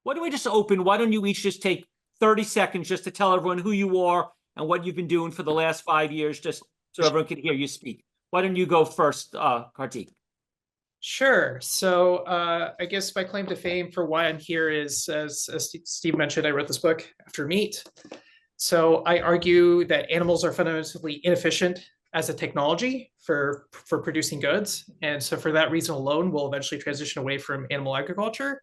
why don't we just open? Why don't you each just take 30 seconds just to tell everyone who you are and what you've been doing for the last 5 years, just so everyone can hear you speak. Why don't you go first, Karthik? Sure. So I guess my claim to fame for why I'm here is, as Steve mentioned, I wrote this book after meat. So I argue that animals are fundamentally inefficient as a technology for producing goods. And so for that reason alone, we'll eventually transition away from animal agriculture.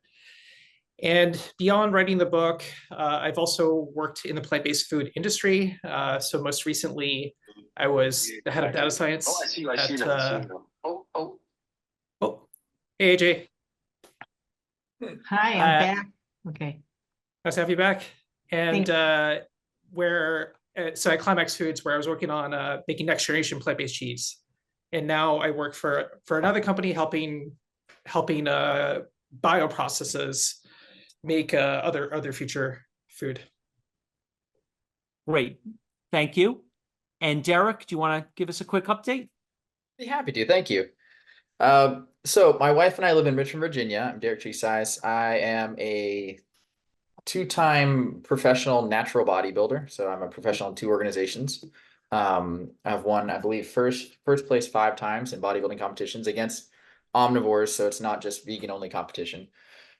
And beyond writing the book, I've also worked in the plant-based food industry. So most recently, I was the head of data science Oh, hey AJ. Hi, I'm back. Okay. Nice to have you back. And Thanks. so at Climax Foods, where I was working on making next generation plant-based cheese. And now I work for another company helping bioprocesses make other future food. Great. Thank you. And Derek, do you want to give us a quick update? Be happy to. Thank you. So my wife and I live in Richmond, Virginia. I'm Derek Tresize. I am a two-time professional natural bodybuilder. So I'm a professional in two organizations. I've won, I believe, first place 5 times in bodybuilding competitions against omnivores. So it's not just vegan only competition.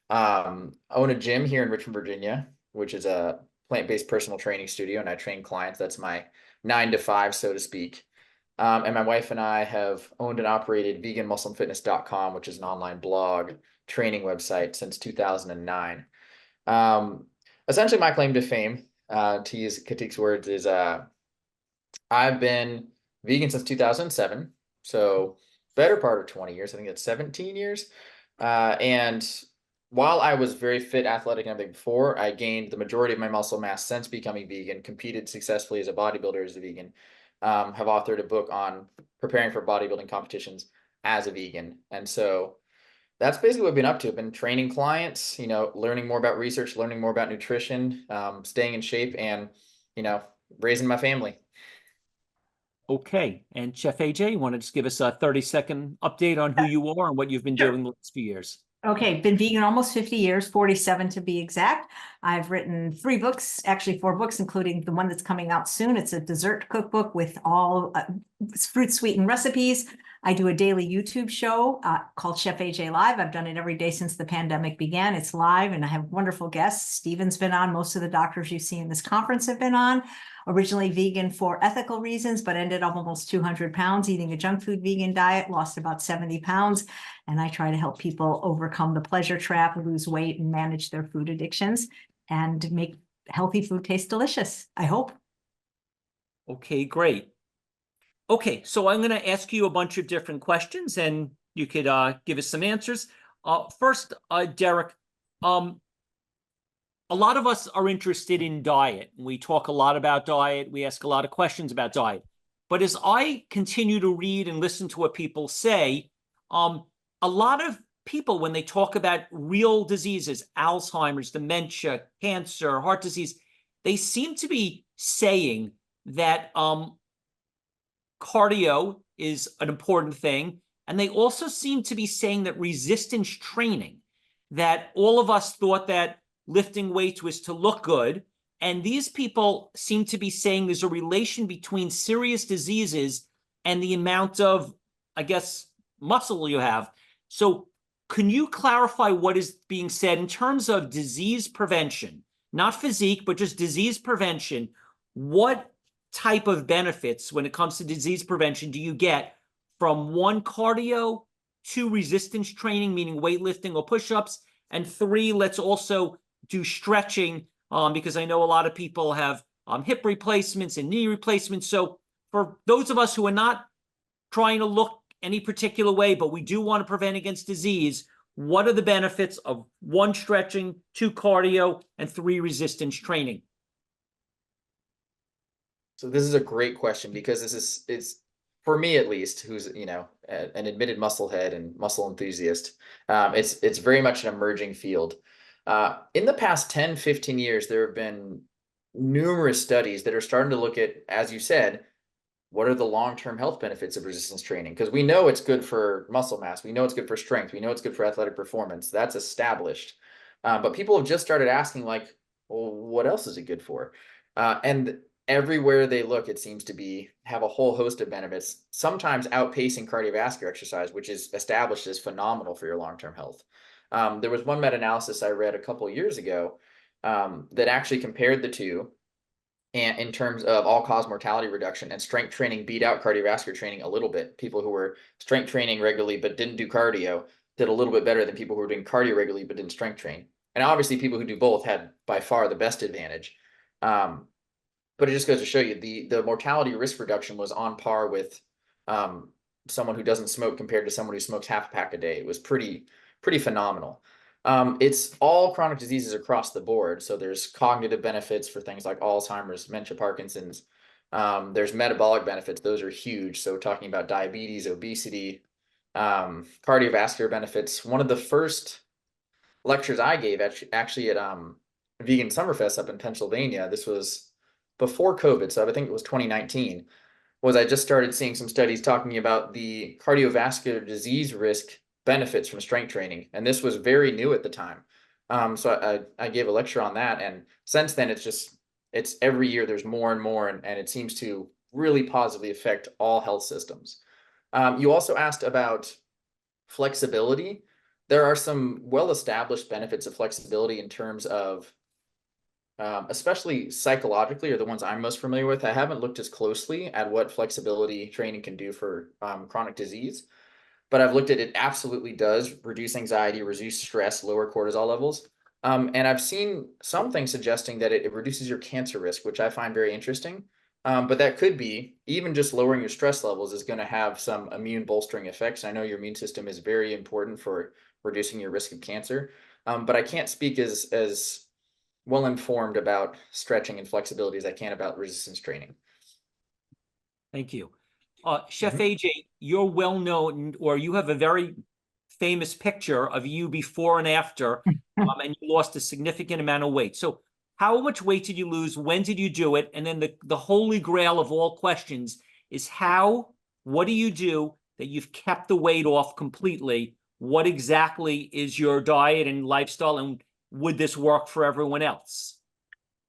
I own a gym here in Richmond, Virginia, which is a plant-based personal training studio, and I train clients. That's my 9 to 5, so to speak. And my wife and I have owned and operated veganmuscleandfitness.com, which is an online blog training website since 2009. Essentially, my claim to fame, to use Karthik's words, is I've been vegan since 2007, so better part of 20 years. I think it's 17 years. And while I was very fit, athletic, and everything before, I gained the majority of my muscle mass since becoming vegan, competed successfully as a bodybuilder as a vegan. Have authored a book on preparing for bodybuilding competitions as a vegan. And so that's basically what I've been up to. I've been training clients, learning more about research, learning more about nutrition, staying in shape, and, raising my family. Okay. And Chef AJ, you want to just give us a 30-second update on who you are and what you've been doing the last few years? Okay, been vegan almost 50 years, 47 to be exact. I've written 3 books, actually 4 books, including the one that's coming out soon. It's a dessert cookbook with all fruit sweetened recipes. I do a daily YouTube show called Chef AJ Live. I've done it every day since the pandemic began. It's live, and I have wonderful guests. Steven's been on. Most of the doctors you see in this conference have been on. Originally vegan for ethical reasons, but ended up almost 200 pounds eating a junk food vegan diet, lost about 70 pounds. And I try to help people overcome the pleasure trap, lose weight, and manage their food addictions and make healthy food taste delicious, I hope. Okay, great. Okay, so I'm going to ask you a bunch of different questions, and you could give us some answers. First, Derek, a lot of us are interested in diet. We talk a lot about diet. We ask a lot of questions about diet. But as I continue to read and listen to what people say, a lot of people, when they talk about real diseases, Alzheimer's, dementia, cancer, heart disease, they seem to be saying that cardio is an important thing. And they also seem to be saying that resistance training, that all of us thought that lifting weights was to look good. And these people seem to be saying there's a relation between serious diseases and the amount of, I guess, muscle you have. So can you clarify what is being said in terms of disease prevention, not physique, but just disease prevention? What type of benefits when it comes to disease prevention do you get from 1, cardio, 2, resistance training, meaning weightlifting or push-ups, and 3, let's also do stretching, because I know a lot of people have hip replacements and knee replacements. So for those of us who are not trying to look any particular way, but we do want to prevent against disease, what are the benefits of 1, stretching, 2, cardio, and 3, resistance training? So this is a great question, because it's for me at least, who's an admitted musclehead and muscle enthusiast. It's very much an emerging field. In the past 10, 15 years, there have been numerous studies that are starting to look at, as you said, what are the long-term health benefits of resistance training? Because we know it's good for muscle mass. We know it's good for strength. We know it's good for athletic performance. That's established. But people have just started asking, like, well, what else is it good for? And everywhere they look, it seems to have a whole host of benefits, sometimes outpacing cardiovascular exercise, which is established as phenomenal for your long-term health. There was one meta-analysis I read a couple of years ago that actually compared the two, and in terms of all-cause mortality reduction, and strength training beat out cardiovascular training a little bit. People who were strength training regularly but didn't do cardio did a little bit better than people who were doing cardio regularly but didn't strength train. And obviously, people who do both had by far the best advantage. But it just goes to show you the mortality risk reduction was on par with someone who doesn't smoke compared to someone who smokes half a pack a day. It was pretty phenomenal. It's all chronic diseases across the board. So there's cognitive benefits for things like Alzheimer's, dementia, Parkinson's. There's metabolic benefits. Those are huge. So talking about diabetes, obesity, cardiovascular benefits. One of the first lectures I gave actually at Vegan Summerfest up in Pennsylvania, this was before COVID, so I think it was 2019, was I just started seeing some studies talking about the cardiovascular disease risk benefits from strength training. And this was very new at the time. So I gave a lecture on that. And since then, it's every year there's more and more, and it seems to really positively affect all health systems. You also asked about flexibility. There are some well-established benefits of flexibility in terms of especially psychologically, are the ones I'm most familiar with. I haven't looked as closely at what flexibility training can do for chronic disease, but I've looked at it absolutely does reduce anxiety, reduce stress, lower cortisol levels. And I've seen some things suggesting that it reduces your cancer risk, which I find very interesting. But that could be even just lowering your stress levels is going to have some immune bolstering effects. I know your immune system is very important for reducing your risk of cancer. But I can't speak as well informed about stretching and flexibility as I can about resistance training. Thank you. Chef AJ, you're well known, or you have a very famous picture of you before and after, and you lost a significant amount of weight. So how much weight did you lose? When did you do it? And then the holy grail of all questions is what do you do that you've kept the weight off completely? What exactly is your diet and lifestyle, and would this work for everyone else?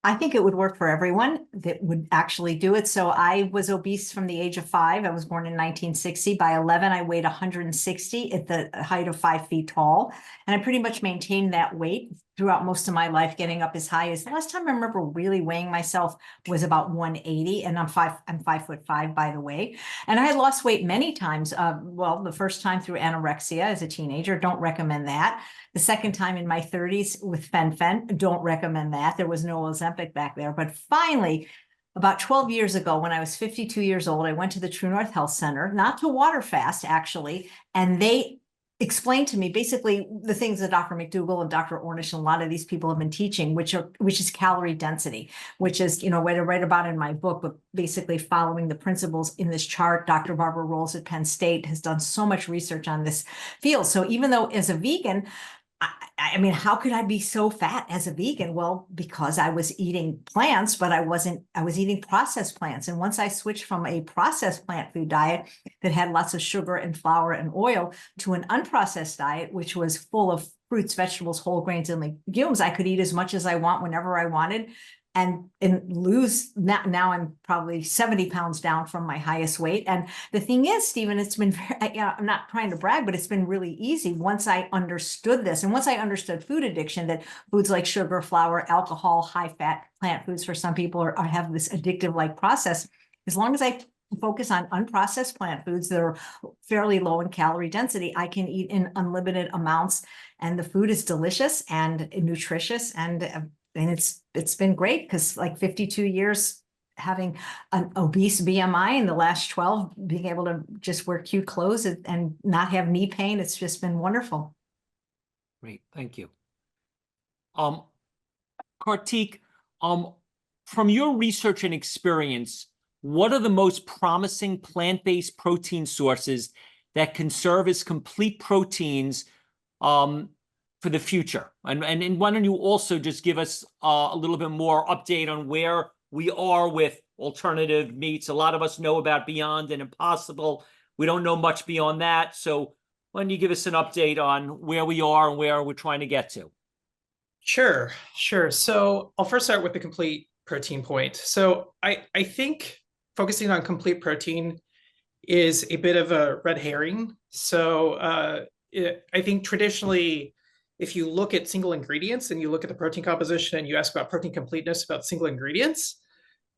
I think it would work for everyone that would actually do it. So I was obese from the age of 5. I was born in 1960. By 11, I weighed 160 at the height of 5 feet tall. And I pretty much maintained that weight throughout most of my life, getting up as high as the last time I remember really weighing myself was about 180. And I'm 5'5", by the way. And I had lost weight many times. Well, the first time through anorexia as a teenager, don't recommend that. The second time in my 30s with fen-phen, don't recommend that. There was no Ozempic back there. But finally, about 12 years ago, when I was 52 years old, I went to the True North Health Center, not to water fast, actually, and they explained to me basically the things that Dr. McDougall and Dr. Ornish and a lot of these people have been teaching, which is calorie density, which is, what I write about in my book, but basically following the principles in this chart. Dr. Barbara Rolls at Penn State has done so much research on this field. So even though as a vegan, I mean, how could I be so fat as a vegan? Well, because I was eating plants, but I was eating processed plants. And once I switched from a processed plant food diet that had lots of sugar and flour and oil to an unprocessed diet, which was full of fruits, vegetables, whole grains, and legumes, I could eat as much as I want whenever I wanted. And lose, now I'm probably 70 pounds down from my highest weight. And the thing is, Stephen, it's been I'm not trying to brag, but it's been really easy once I understood this. And once I understood food addiction, that foods like sugar, flour, alcohol, high fat plant foods for some people have this addictive like process. As long as I focus on unprocessed plant foods that are fairly low in calorie density, I can eat in unlimited amounts, and the food is delicious and nutritious, and it's been great because 52 years having an obese BMI, and the last 12 being able to just wear cute clothes and not have knee pain. It's just been wonderful. Great, thank you. Karthik, from your research and experience, what are the most promising plant-based protein sources that can serve as complete proteins for the future? And why don't you also just give us a little bit more update on where we are with alternative meats? A lot of us know about Beyond and Impossible. We don't know much beyond that. So why don't you give us an update on where we are and where we're trying to get to? Sure, sure. So I'll first start with the complete protein point. So I think focusing on complete protein is a bit of a red herring. So I think traditionally, if you look at single ingredients and you look at the protein composition and you ask about protein completeness about single ingredients,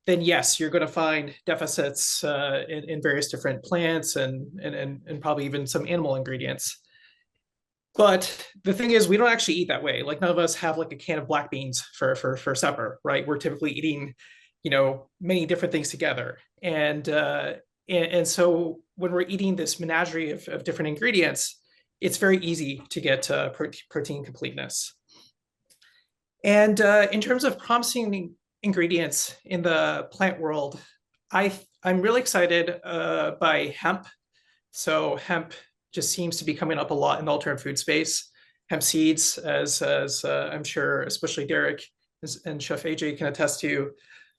then yes, you're going to find deficits in various different plants and probably even some animal ingredients. But the thing is, we don't actually eat that way. Like none of us have like a can of black beans for supper, right? We're typically eating, many different things together. And so when we're eating this menagerie of different ingredients, it's very easy to get protein completeness. And in terms of promising ingredients in the plant world, I'm really excited by hemp. So hemp just seems to be coming up a lot in the alternative food space. Hemp seeds, as I'm sure, especially Derek and Chef AJ can attest to,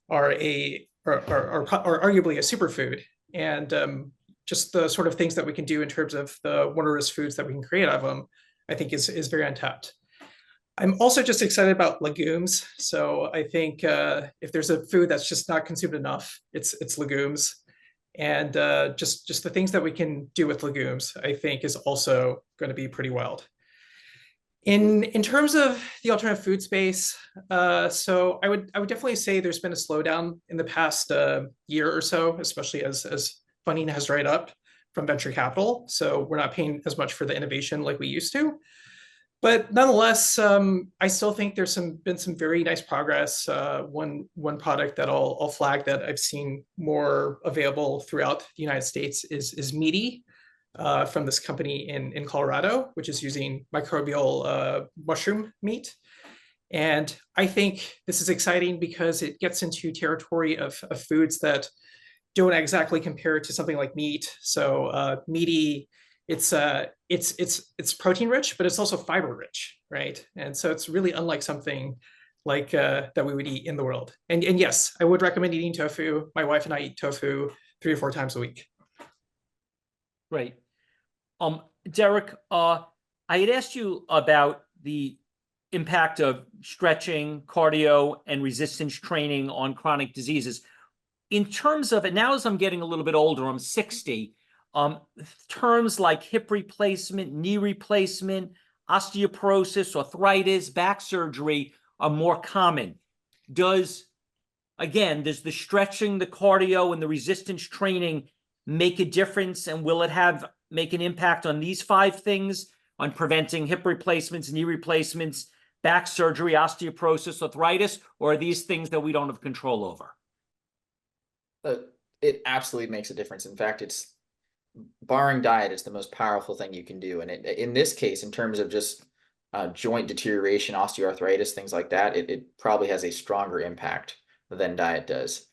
are arguably a superfood. And just the sort of things that we can do in terms of the wondrous foods that we can create out of them, I think is very untapped. I'm also just excited about legumes. So I think if there's a food that's just not consumed enough, it's legumes. And just the things that we can do with legumes, I think, is also going to be pretty wild. In terms of the alternative food space, so I would definitely say there's been a slowdown in the past year or so, especially as funding has dried up from venture capital. So we're not paying as much for the innovation like we used to. But nonetheless, I still think there's been some very nice progress. One product that I'll flag that I've seen more available throughout the United States is meaty from this company in Colorado, which is using microbial mushroom meat. And I think this is exciting because it gets into territory of foods that don't exactly compare to something like meat. So meaty, it's protein rich, but it's also fiber rich, right? And so it's really unlike something like that we would eat in the world. And yes, I would recommend eating tofu. My wife and I eat tofu 3 or 4 times a week. Great. Derek, I had asked you about the impact of stretching, cardio, and resistance training on chronic diseases. In terms of, and now as I'm getting a little bit older, I'm 60, terms like hip replacement, knee replacement, osteoporosis, arthritis, back surgery are more common. Does the stretching, the cardio, and the resistance training make a difference? And will it make an impact on these 5 things, on preventing hip replacements, knee replacements, back surgery, osteoporosis, arthritis, or are these things that we don't have control over? It absolutely makes a difference. In fact, it's barring diet, it's the most powerful thing you can do. And in this case, in terms of just joint deterioration, osteoarthritis, things like that, it probably has a stronger impact than diet does.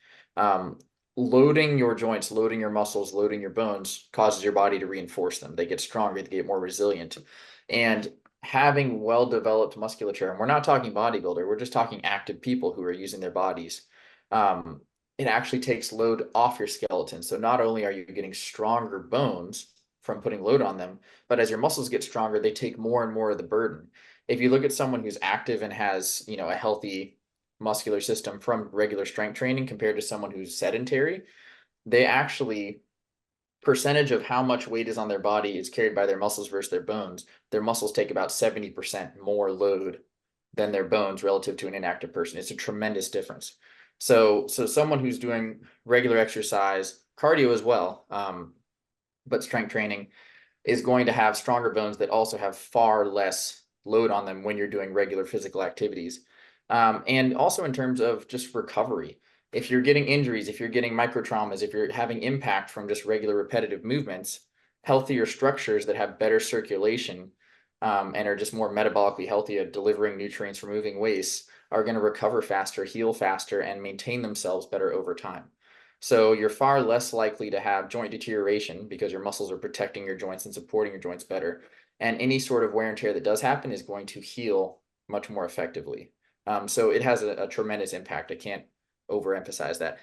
Loading your joints, loading your muscles, loading your bones causes your body to reinforce them. They get stronger, they get more resilient. And having well-developed musculature, and we're not talking bodybuilder, we're just talking active people who are using their bodies. It actually takes load off your skeleton. So not only are you getting stronger bones from putting load on them, but as your muscles get stronger, they take more and more of the burden. If you look at someone who's active and has, a healthy muscular system from regular strength training compared to someone who's sedentary, they actually, percentage of how much weight is on their body is carried by their muscles versus their bones. Their muscles take about 70% more load than their bones relative to an inactive person. It's a tremendous difference. So someone who's doing regular exercise, cardio as well, but strength training is going to have stronger bones that also have far less load on them when you're doing regular physical activities. And also in terms of just recovery, if you're getting injuries, if you're getting micro traumas, if you're having impact from just regular repetitive movements, healthier structures that have better circulation and are just more metabolically healthy at delivering nutrients, removing waste, are going to recover faster, heal faster, and maintain themselves better over time. So you're far less likely to have joint deterioration because your muscles are protecting your joints and supporting your joints better. And any sort of wear and tear that does happen is going to heal much more effectively. So it has a tremendous impact. I can't overemphasize that.